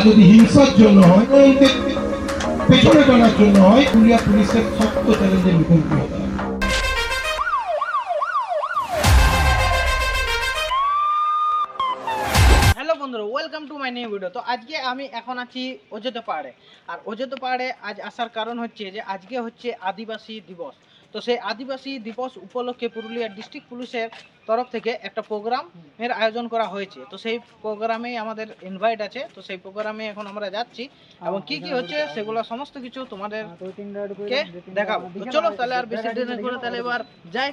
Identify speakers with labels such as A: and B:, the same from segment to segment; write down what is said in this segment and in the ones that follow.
A: যদি হিংসার জন্য হয়, পেছনে টানার জন্য হয়, পুরুলিয়া পুলিশের শক্ত চ্যালেঞ্জের মুখোমুখি হতে হবে।
B: হ্যালো বন্ধুরা, welcome to my new video. তো আজকে আমি এখন আছি অযোধ্যা পাহাড়ে। আর অযোধ্যা পাহাড়ে আজ আসার কারণ হচ্ছে যে আজকে হচ্ছে আদিবাসী দিবস। তো সেই আদিবাসী দিবস উপলক্ষে পুরুলিয়া ডিস্ট্রিক্ট পুলিশের তরফ থেকে একটা প্রোগ্রামের আয়োজন করা হয়েছে। তো সেই প্রোগ্রামেই আমাদের ইনভাইট আছে। তো সেই প্রোগ্রামে এখন আমরা যাচ্ছি এবং কি কি হচ্ছে সেগুলো সমস্ত কিছু তোমাদেরকে দেখাবো। তো চলো তাহলে আর বেশি দেরি করে তাহলে এবার যাই।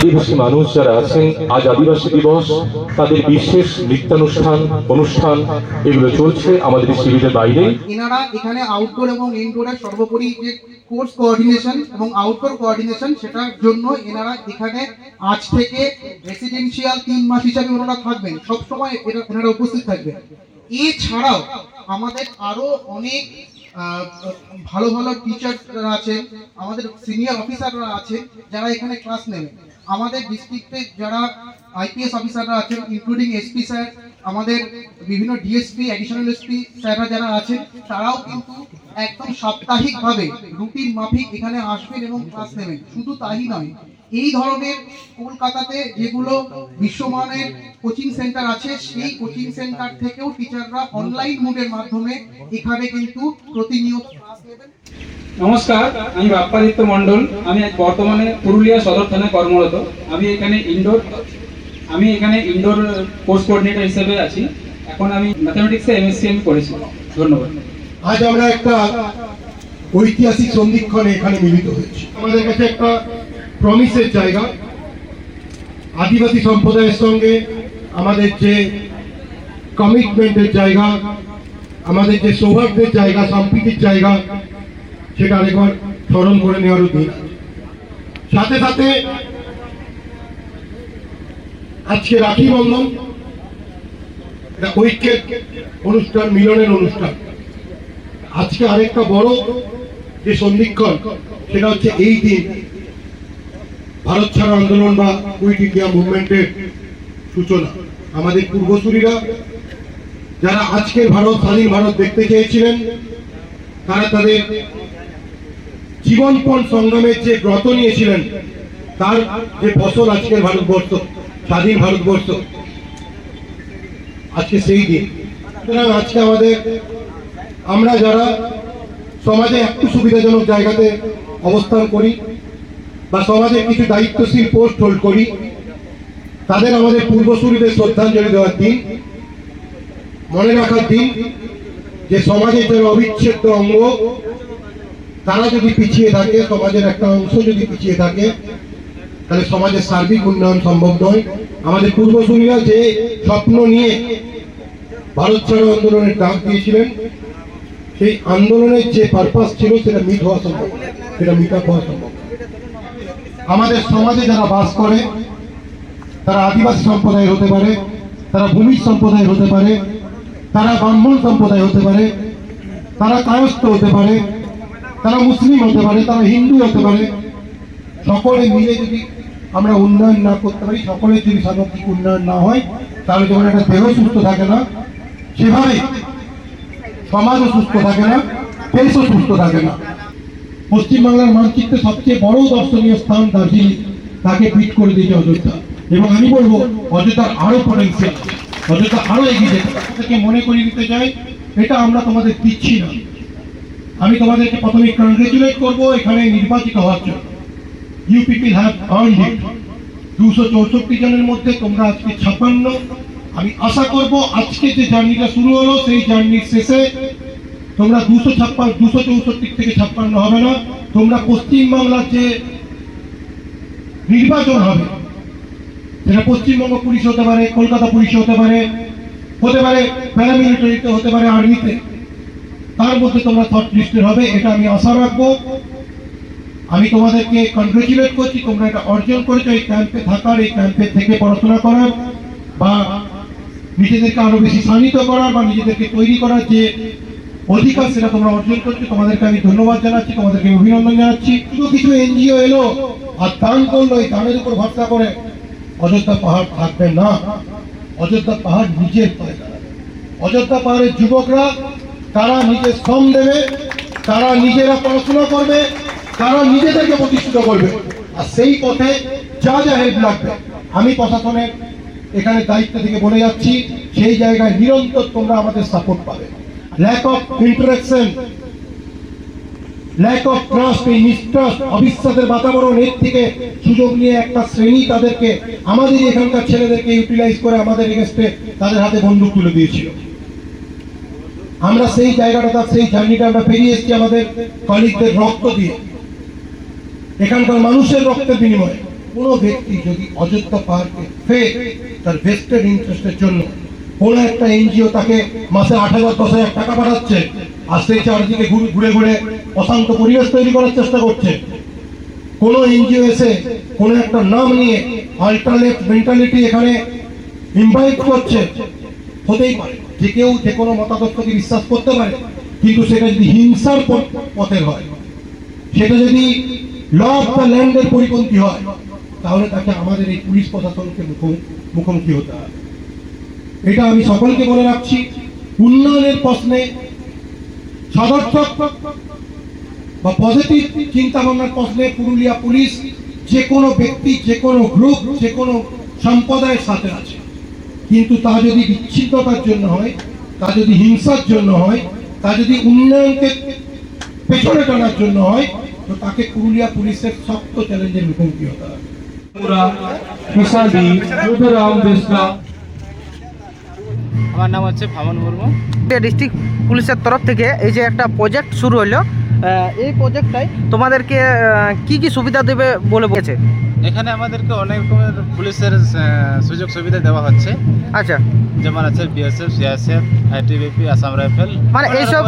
C: আদিবাসী মানুষ যারা আছেন, আজ আদিবাসী দিবস, তাদের বিশেষ অনুষ্ঠান এগুলো চলছে আমাদের শিবিরের বাইরে।
D: এনারা এখানে আউটডোর এবং ইনডোরের সর্বোপরি যে কোর্স কোঅর্ডিনেশন এবং আউটডোর কোঅর্ডিনেশন, সেটার জন্য এনারা এখানে আজ থেকে রেসিডেন্সিয়াল 3 মাস হিসাবে ওনারা থাকবেন, সবসময় এনারা উপস্থিত থাকবেন। এছাড়াও আমাদের আরো অনেক ভালো ভালো টিচাররা আছেন, আমাদের সিনিয়র অফিসাররা আছেন যারা এখানে ক্লাস নেবেন। আমাদের ডিস্ট্রিক্টে যারা আইপিএস অফিসাররা আছেন, ইনক্লুডিং এসপি স্যার, আমাদের বিভিন্ন ডিএসপি, অ্যাডিশনাল এসপি স্যাররা যারা আছেন, তারাও কিন্তু একদম সাপ্তাহিকভাবে রুটিন মাফিক এখানে আসবেন এবং ক্লাস নেবেন। শুধু তাই নয়, এই ধরনের কলকাতাতে যেগুলো বিশ্বমানের কোচিং সেন্টার আছে, সেই কোচিং সেন্টার থেকেও টিচাররা অনলাইন মোডের মাধ্যমে এখানে কিন্তু প্রতিনিয়ত ক্লাস নেবেন।
E: নমস্কার, আমি বাপ্পাদিত্য মণ্ডল। আমি বর্তমানে পুরুলিয়া সদর থানায় কর্মরত। আমি এখানে ইনডোর কোর্স কোঅর্ডিনেটর হিসেবে আছি। এখন আমি ম্যাথমেটিক্সে এমএসসি করেছি। ধন্যবাদ।
A: আজ আমরা একটা ঐতিহাসিক সন্ধিক্ষণে এখানে মিলিত হয়েছি। আমাদের কাছে একটা প্রমিসের জায়গা, আদিবাসী সম্প্রদায়ের সঙ্গে আমাদের যে কমিটমেন্টের জায়গা, আমাদের যে সৌহার্দ্যের জায়গা, সম্প্রীতির জায়গা, সেটা আরেকবার স্মরণ করে নেওয়ারও দিন। সাথে সাথে আজকে রাখি বন্ধন, এটা ঐক্যের অনুষ্ঠান, মিলনের অনুষ্ঠান। আজকে আরেকটা বড় যে সন্ধিক্ষণ, সেটা হচ্ছে এই দিন ভারত ছাড়ো আন্দোলন বা কুইট ইন্ডিয়া মুভমেন্টের সূচনা। আমাদের পূর্বসূরীরা যারা আজকের ভারত, স্বাধীন ভারত দেখতে চেয়েছিলেন, তারা তাদের জীবনপণ সংগ্রামের যে ব্রত নিয়েছিলেন, তার যে ফসল আজকের ভারতবর্ষ, স্বাধীন ভারতবর্ষ, আজকে সেই দিন। সুতরাং আজকে আমরা যারা সমাজে একটু সুবিধাজনক জায়গাতে অবস্থান করি বা সমাজে কিছু দায়িত্বশীল পোস্ট হোল্ড করি, তাদের আমাদের পূর্বসূরীদের শ্রদ্ধাঞ্জলি দেওয়ার দিন, মনে রাখার দিন যে সমাজের যারা অবিচ্ছেদ্য অঙ্গ, তারা যদি পিছিয়ে থাকে, সমাজের একটা অংশ যদি পিছিয়ে থাকে, তাহলে সমাজের সার্বিক উন্নয়ন সম্ভব নয়। আমাদের পূর্বসূরীরা যে স্বপ্ন নিয়ে ভারত ছাড়ো আন্দোলনের ডাক দিয়েছিলেন, সেই আন্দোলনের যে পারপাস ছিল, সেটা মিট হওয়া সম্ভব, সেটা মিট আপ হওয়া সম্ভব। আমাদের সমাজে যারা বাস করে, তারা আদিবাসী সম্প্রদায়ের হতে পারে, তারা ভূমিজ সম্প্রদায়ের হতে পারে, তারা ব্রাহ্মণ সম্প্রদায় হতে পারে, তারা কায়স্থ হতে পারে, তারা মুসলিম হতে পারে, তারা হিন্দু হতে পারে। সকলে মিলে যদি আমরা উন্নয়ন না করতে পারি, সকলের যদি সামাজিক উন্নয়ন না হয়, তাহলে যখন একটা দেহ সুস্থ থাকে না, সেভাবে সমাজও সুস্থ থাকে না, দেশও সুস্থ থাকে না। পশ্চিমবাংলার মানচিত্রে সবচেয়ে বড় দর্শনীয় স্থান দার্জিলিং, তাকে বিট করে দিয়েছে অযোধ্যা। এবং আমি বলবো অযোধ্যার আরো পটেনশিয়াল, অযোধ্যা আরো এগিয়ে যেতে থেকে মনে করিয়ে দিতে চাই, এটা আমরা তোমাদের দিচ্ছি না। আমি তোমাদেরকে প্রথমে কংগ্রেচুলেট করবো এখানে নির্বাচিত হওয়ার জন্য। ইউ পিপল হ্যাভ আর্নড ইট। 264 জনের মধ্যে তোমরা আজকে 56। আমি আশা করব আজকে যে জার্নিটা শুরু হলো, সেই জার্নির শেষে তোমরা 264 থেকে 56 হবে না, তোমরা পশ্চিমবাংলার যে নির্বাচন হবে, সেটা পশ্চিমবঙ্গ পুলিশ হতে পারে, কলকাতা পুলিশ হতে পারে, হতে পারে প্যারামিলিটারিতে, হতে পারে আর্মিতে, তার মধ্যে তোমরা থট লিস্টেড হবে, এটা আমি আশা রাখবো। আমি তোমাদেরকে কনগ্রেচুলেট করছি, তোমরা এটা অর্জন করেছো এই ক্যাম্পে থাকার, এই ক্যাম্পে থেকে পড়াশোনা করার বা নিজেদেরকে আরো বেশি শানিত করার বা নিজেদেরকে তৈরি করার যে অধিকার সেটা তোমরা অর্জন করছো। তোমাদেরকে আমি ধন্যবাদ জানাচ্ছি, তোমাদেরকে অভিনন্দন জানাচ্ছি। শুধু কিছু এনজিও এলো আর দান করলো, এই দানের উপর ভরসা করে অযোধ্যা পাহাড় থাকবে না। অযোধ্যা পাহাড় নিজের পায়ে দাঁড়াবে। অযোধ্যা পাহাড়ের যুবকরা তারা নিজের শ্রম দেবে, তারা নিজেরা পড়াশোনা করবে, তারা নিজেদেরকে প্রতিষ্ঠিত করবে। আর সেই পথে যা যা হেল্প লাগবে আমি প্রশাসনের এখানে দায়িত্ব থেকে বলে যাচ্ছি, সেই জায়গায় নিরন্তর তোমরা আমাদের সাপোর্ট পাবে। Lack of interaction, lack of trust, এই মিসট্রাস্ট, অবিশ্বাসের বাতাবরণ, এর থেকে সুযোগ নিয়ে একটা শ্রেণী তাদেরকে, আমাদের এখানকার ছেলেদেরকে ইউটিলাইজ করে আমাদের এগেস্টে তাদের হাতে বন্দুক তুলে দিয়েছিল। আমরা সেই জায়গাটা, সেই জার্নিটা আমরা পেরিয়ে এসেছি আমাদের কলিগদের রক্ত দিয়ে, এখানকার মানুষের রক্তের বিনিময়ে। কোনো ব্যক্তি যদি অযোধ্যা পাহাড়কে ফেক তার ভেস্টেড ইন্টারেস্টের জন্য কোন একটা এনজিও তাকে মাসে 8,000 10,000 টাকা পাঠাচ্ছে, আর সেই চারদিকে ঘুরে ঘুরে অশান্ত পরিবেশ তৈরি করার চেষ্টা করছে, কোন এনজিও এসে কোন একটা নাম নিয়ে অল্টারনেট মেন্টালিটি এখানে ইনভাইট করছে, হতেই পারে যে কেউ যে কোনো মতাদর্শকে বিশ্বাস করতে পারে, কিন্তু সেটা যদি হিংসার পথের হয়, সেটা যদি ল অফ দ্য ল্যান্ডের পরিপন্থী হয়, তাহলে তাকে আমাদের এই পুলিশ প্রশাসনকে মুখোমুখি হতে হবে। এটা আমি সকলকে বলে রাখছি। উন্নয়নের প্রশ্নে সদর্থক বা পজিটিভ চিন্তা ভাবনার প্রশ্নে পুরুলিয়া পুলিশ যে কোনো ব্যক্তি, যে কোনো গ্রুপ, যে কোনো সম্প্রদায়ের সাথে আছে। কিন্তু তা যদি বিচ্ছিন্নতার জন্য হয়, তা যদি হিংসার জন্য হয়, তা যদি উন্নয়নকে পেছনে টানার জন্য হয়, তো তাকে পুরুলিয়া পুলিশের শক্ত চ্যালেঞ্জের মুখোমুখি হতে হবে।
F: আমার নাম হচ্ছে ভামন মুর্মু।
B: ডিস্ট্রিক্ট পুলিশের তরফ থেকে এই যে একটা প্রজেক্ট শুরু হলো, এই প্রজেক্টটাই তোমাদেরকে কি কি সুবিধা দেবে বলে বলেছে?
F: এখানে আমাদেরকে অনেক রকমের পুলিশের সুযোগ সুবিধা দেওয়া হচ্ছে,
B: আচ্ছা,
F: যেমন আছে BSF, CISF, ITBP, Assam rifle,
B: মানে এইসব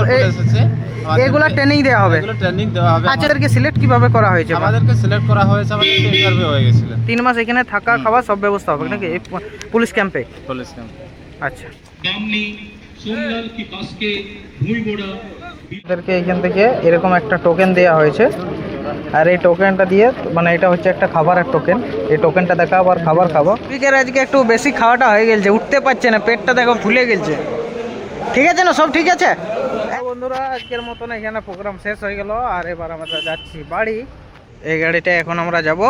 B: এগুলা ট্রেনিং দেওয়া হবে।
F: এগুলো ট্রেনিং দেওয়া হবে।
B: আচ্ছা, এদেরকে সিলেক্ট কিভাবে করা হয়েছে?
F: আমাদেরকে সিলেক্ট করা হয়েছে, আমাদের ইন্টারভিউ হয়ে গেছিল।
B: 3 মাস এখানে থাকা খাওয়া সব ব্যবস্থা হবে নাকি এই পুলিশ ক্যাম্পে?
F: Police camp.
B: আচ্ছা, এদেরকে এখান থেকে এরকম একটা টোকেন দেওয়া হয়েছে, আর এই টোকেনটা দিয়ে, মানে এটা হচ্ছে একটা খাবারের টোকেন, এই টোকেনটা দেখা আবার খাবার খাবো। স্পিকার আজকে একটু বেশি খাওয়াটা হয়ে গেছে, উঠতে পারছে না, পেটটা দেখো ফুলে গেছে। ঠিক আছে না, সব ঠিক আছে বন্ধুরা? আজকের মতন এখানে প্রোগ্রাম শেষ হয়ে গেল, আর এবার আমরা যাচ্ছি বাড়ি। এই গাড়িটা এখন আমরা যাব।